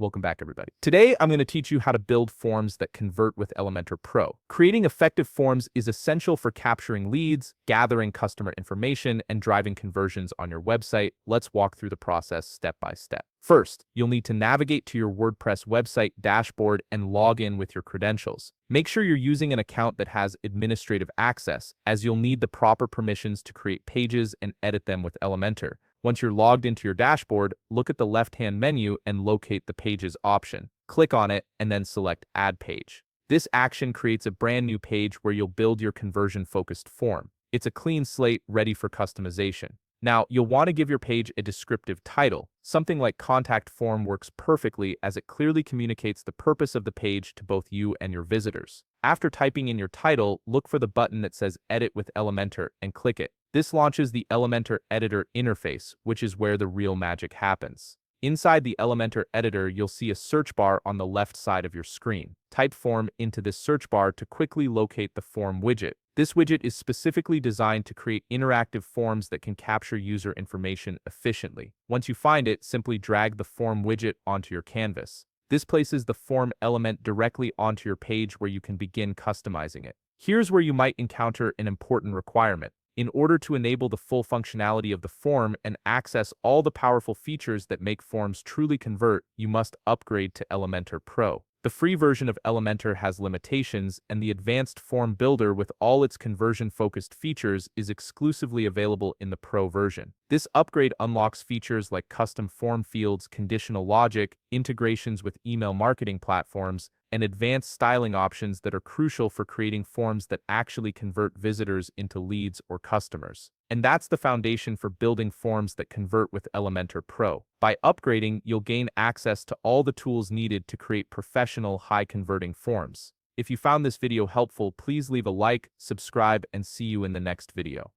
Welcome back, everybody. Today, I'm going to teach you how to build forms that convert with Elementor Pro. Creating effective forms is essential for capturing leads, gathering customer information, and driving conversions on your website. Let's walk through the process step by step. First, you'll need to navigate to your WordPress website dashboard and log in with your credentials. Make sure you're using an account that has administrative access, as you'll need the proper permissions to create pages and edit them with Elementor. Once you're logged into your dashboard, look at the left-hand menu and locate the Pages option. Click on it and then select Add Page. This action creates a brand new page where you'll build your conversion-focused form. It's a clean slate ready for customization. Now, you'll want to give your page a descriptive title. Something like Contact Form works perfectly as it clearly communicates the purpose of the page to both you and your visitors. After typing in your title, look for the button that says Edit with Elementor and click it. This launches the Elementor Editor interface, which is where the real magic happens. Inside the Elementor Editor, you'll see a search bar on the left side of your screen. Type Form into this search bar to quickly locate the Form widget. This widget is specifically designed to create interactive forms that can capture user information efficiently. Once you find it, simply drag the Form widget onto your canvas. This places the form element directly onto your page where you can begin customizing it. Here's where you might encounter an important requirement. In order to enable the full functionality of the form and access all the powerful features that make forms truly convert, you must upgrade to Elementor Pro. The free version of Elementor has limitations, and the advanced form builder with all its conversion-focused features is exclusively available in the Pro version. This upgrade unlocks features like custom form fields, conditional logic, integrations with email marketing platforms, and advanced styling options that are crucial for creating forms that actually convert visitors into leads or customers. And that's the foundation for building forms that convert with Elementor Pro. By upgrading, you'll gain access to all the tools needed to create professional, high-converting forms. If you found this video helpful, please leave a like, subscribe, and see you in the next video.